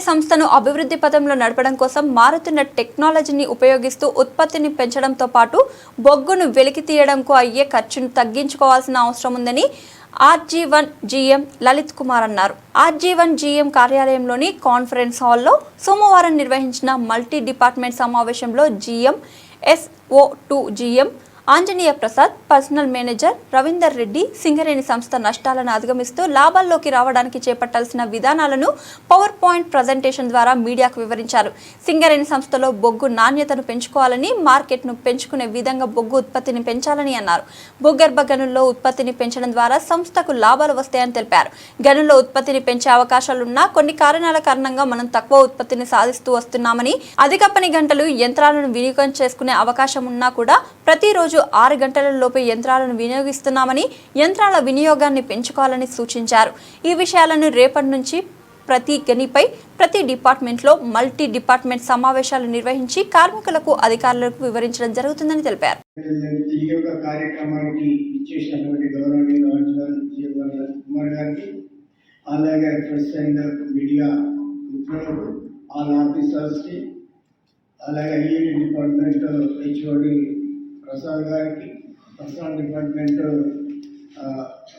సంస్థను అభివృద్ధి పథంలో నడపడం కోసం మారుతున్న టెక్నాలజీని ఉపయోగిస్తూ ఉత్పత్తిని పెంచడంతో పాటు బొగ్గును వెలికి తీయడంకు అయ్యే ఖర్చును తగ్గించుకోవాల్సిన అవసరం ఉందని RG1 GM లలిత్ కుమార్ అన్నారు. RG1 GM కార్యాలయంలోని కాన్ఫరెన్స్ హాల్లో సోమవారం నిర్వహించిన మల్టీ డిపార్ట్మెంట్ సమావేశంలో GM SO2 GM Anjaneya Prasad, personal manager Ravinder Reddy Singareni సంస్థ నష్టాలను అధిగమిస్తూ లాభాల్లోకి రావడానికి చేపట్టాల్సిన విధానాలను పవర్ పాయింట్ ప్రజెంటేషన్ ద్వారా మీడియాకు వివరించారు. సింగరేణి సంస్థలో బొగ్గు నాణ్యతను పెంచుకోవాలని, మార్కెట్ను పెంచుకునే విధంగా బొగ్గు ఉత్పత్తిని పెంచాలని అన్నారు. భూగర్భ గనుల్లో ఉత్పత్తిని పెంచడం ద్వారా సంస్థకు లాభాలు వస్తాయని తెలిపారు. గనుల్లో ఉత్పత్తిని పెంచే అవకాశాలున్నా కొన్ని కారణాల కారణంగా మనం తక్కువ ఉత్పత్తిని సాధిస్తూ వస్తున్నామని, అధిక పని గంటలు యంత్రాలను వినియోగం చేసుకునే అవకాశం ఉన్నా కూడా ప్రతిరోజు 6 గంటల లోపే యంత్రాలను వినియోగిస్తున్నామని, యంత్రాల వినియోగాన్ని పెంచుకోవాలని సూచించారు. ఈ విషయాలను రేపటి నుంచి ప్రతి గనిపై ప్రతి డిపార్ట్మెంట్లో మల్టీ డిపార్ట్మెంట్ సమావేశాలు నిర్వహించి కార్మికులకు, అధికారులకు వివరించడం జరుగుతుందని తెలిపారు. ప్రసాద్ గారికి, పర్సనల్ డిపార్ట్మెంట్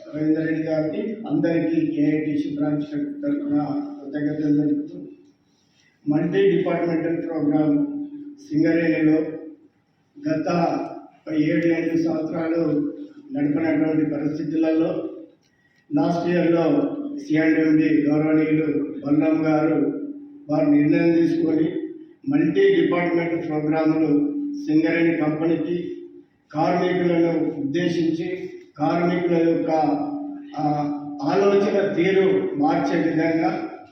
రవీందర్ రెడ్డి గారికి, అందరికీ ఏఐటీసీ బ్రాంచ్ తరఫున కృతజ్ఞతలు తెలుపుతూ, మల్టీ డిపార్ట్మెంటల్ ప్రోగ్రామ్ సింగరేణిలో గత 7-8 సంవత్సరాలు నడిపినటువంటి పరిస్థితులలో లాస్ట్ ఇయర్లో సిఎండి గౌరవనీయులు బల్లం గారు వారు నిర్ణయం తీసుకొని మల్టీ డిపార్ట్మెంట్ ప్రోగ్రాములు సింగరేణి కంపెనీకి కార్మికులను ఉద్దేశించి కార్మికుల యొక్క ఆలోచన తీరు మార్చే విధంగా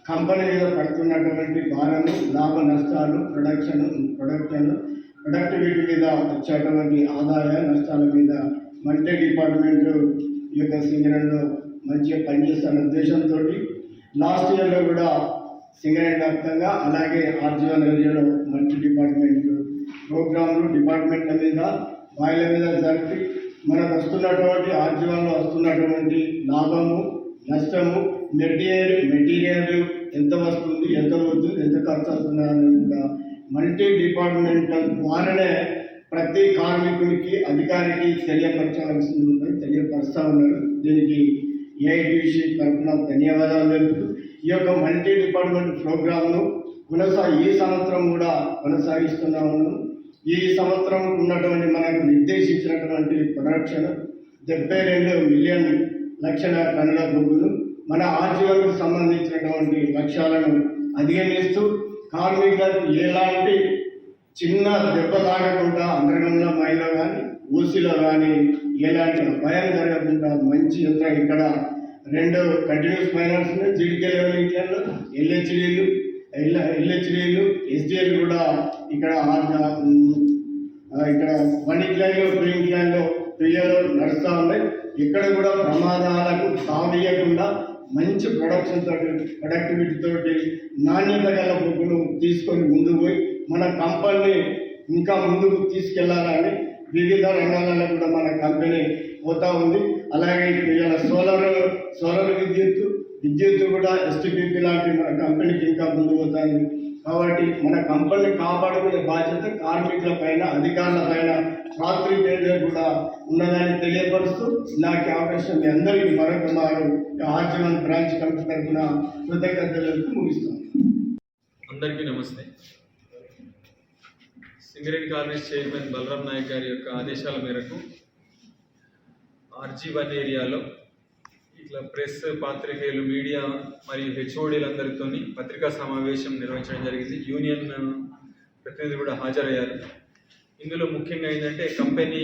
కంపెనీ మీద పడుతున్నటువంటి భారము, లాభ నష్టాలు, ప్రొడక్టివిటీ మీద వచ్చేటువంటి ఆదాయ నష్టాల మీద మల్టీ డిపార్ట్మెంట్ ఈ యొక్క సింగరేణిలో మంచిగా పనిచేస్తున్న ఉద్దేశంతో లాస్ట్ ఇయర్లో కూడా సింగరేణి వ్యాప్తంగా అలాగే RG1 ఏరియాలో మల్టీ డిపార్ట్మెంట్ ప్రోగ్రాంలు డిపార్ట్మెంట్ల మీద వాయిల మీద జరిపి మనకు వస్తున్నటువంటి RG1లో వస్తున్నటువంటి లాభము, నష్టము, మెటీరియల్ ఎంత వస్తుంది, ఎంత వస్తుంది, ఎంత ఖర్చు అవుతుంది అనేది కూడా మల్టీ డిపార్ట్మెంటల్ ద్వారానే ప్రతి కార్మికుడికి, అధికారికి తెలియపరుస్తూ ఉన్నారు. దీనికి ఏఐటీసీ తరఫున ధన్యవాదాలు తెలుపుతూ ఈ యొక్క మల్టీ డిపార్ట్మెంట్ ప్రోగ్రామ్ను ఈ సంవత్సరం కూడా కొనసాగిస్తున్నాము. ఈ సంవత్సరం ఉన్నటువంటి మనకు నిర్దేశించినటువంటి ప్రొడక్షన్ 72 మిలియన్ లక్షల టన్నుల బొగ్గును మన RG1కు సంబంధించినటువంటి లక్ష్యాలను అధిగమిస్తూ కార్మికులకు ఎలాంటి చిన్న దెబ్బ తాగకుండా అంతర్గంలో మైలో కానీ, ఊసిలో కానీ ఎలాంటి భయం జరగకుండా మంచి యంత్రం ఇక్కడ 2 కంటిన్యూస్ మైనర్స్ జీడికే లెవెల్ ఇంట్లో ఎల్హెచ్డీలు SDL కూడా ఇక్కడ 1 ఇంక్లైన్లో 2 ఇంక్లైన్లో 2 ఇయర్లో నడుస్తూ ఉన్నాయి. ఇక్కడ కూడా ప్రమాదాలకు తావీయకుండా మంచి ప్రొడక్టివిటీ తోటి నాణ్యత గల బొగ్గును తీసుకొని ముందుకు పోయి మన కంపెనీ ఇంకా ముందుకు తీసుకెళ్లాలని వివిధ రంగాలలో కూడా మన కంపెనీ పోతా ఉంది. అలాగే ఇవాళ సోలార్ విద్యుత్ కూడా STPP లాంటి మన కంపెనీకి ఇంకా ముందు పోతుంది. కాబట్టి మన కంపెనీ కాపాడుకునే బాధ్యత కార్మికుల పైన, అధికారుల పైన, రాత్రి పేద కూడా ఉన్నదాన్ని తెలియపరుస్తూ నాకు అవకాశం మీ అందరికీ మరొక RG1 బ్రాంచ్ కమిటీ తరఫున కృతజ్ఞతలు ముగిస్తాను. అందరికీ నమస్తే. సింగరేణి కాలేజ్ చైర్మన్ బలరాం నాయక్ గారి యొక్క ఆదేశాల మేరకు RG1 ఏరియాలో ఇట్లా ప్రెస్, పాత్రికేయులు, మీడియా మరియు HODలందరితో పత్రికా సమావేశం నిర్వహించడం జరిగింది. యూనియన్ ప్రతినిధులు కూడా హాజరయ్యారు. ఇందులో ముఖ్యంగా ఏంటంటే కంపెనీ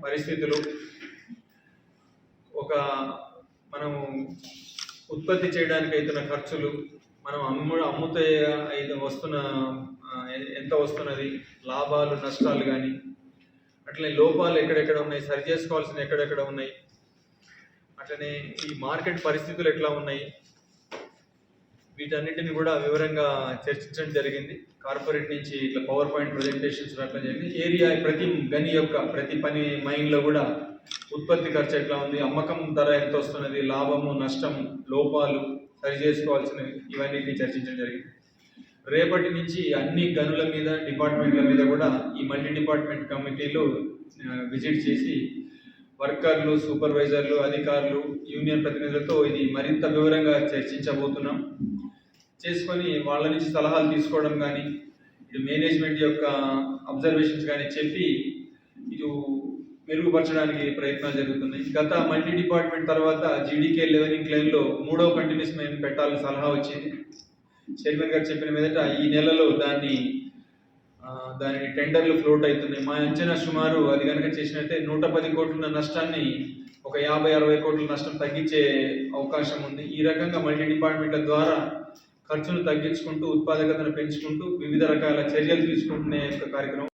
పరిస్థితులు, మనము ఉత్పత్తి చేయడానికి అవుతున్న ఖర్చులు, మనం అమ్ముతే వస్తున్న ఎంత వస్తున్నది, లాభాలు, నష్టాలు కానీ, అట్లనే లోపాలు ఎక్కడెక్కడ ఉన్నాయి, సరి చేసుకోవాల్సిన ఎక్కడెక్కడ ఉన్నాయి, అట్లనే ఈ మార్కెట్ పరిస్థితులు ఎట్లా ఉన్నాయి, వీటన్నిటిని కూడా వివరంగా చర్చించడం జరిగింది. కార్పొరేట్ నుంచి ఇట్లా పవర్ పాయింట్ ప్రజెంటేషన్స్ అట్లా జరిగింది. ఏరియా ప్రతి గని యొక్క ప్రతి పని మైన్లో కూడా ఉత్పత్తి ఖర్చు ఎట్లా ఉంది, అమ్మకం ధర ఎంత వస్తున్నది, లాభము, నష్టం, లోపాలు, సరి చేసుకోవాల్సినవి, ఇవన్నిటిని చర్చించడం జరిగింది. రేపటి నుంచి అన్ని గనుల మీద డిపార్ట్మెంట్ల మీద కూడా ఈ మల్టీ డిపార్ట్మెంట్ కమిటీలు విజిట్ చేసి వర్కర్లు, సూపర్వైజర్లు, అధికారులు, యూనియన్ ప్రతినిధులతో ఇది మరింత వివరంగా చర్చించబోతున్నాం. చేసుకొని వాళ్ళ నుంచి సలహాలు తీసుకోవడం కానీ, ఇటు మేనేజ్మెంట్ యొక్క అబ్జర్వేషన్స్ కానీ చెప్పి ఇటు మెరుగుపరచడానికి ప్రయత్నాలు జరుగుతున్నాయి. గత మల్టీ డిపార్ట్మెంట్ తర్వాత జీడీకే లెవెలింగ్ క్లైన్లో 3వ కంటిన్యూస్ మెయిన్ పెట్టాలని సలహా వచ్చింది. చైర్మన్ గారు చెప్పిన మీదట ఈ నెలలో దాని టెండర్లు ఫ్లోట్ అవుతున్నాయి. మా అంచనా సుమారు అది కనుక చేసినట్టే 110 కోట్ల నష్టాన్ని ఒక 50-60 కోట్ల నష్టం తగ్గించే అవకాశం ఉంది. ఈ రకంగా మల్టీ డిపార్ట్మెంట్ల ద్వారా ఖర్చును తగ్గించుకుంటూ, ఉత్పాదకతను పెంచుకుంటూ వివిధ రకాల చర్యలు తీసుకుంటునే కార్యక్రమం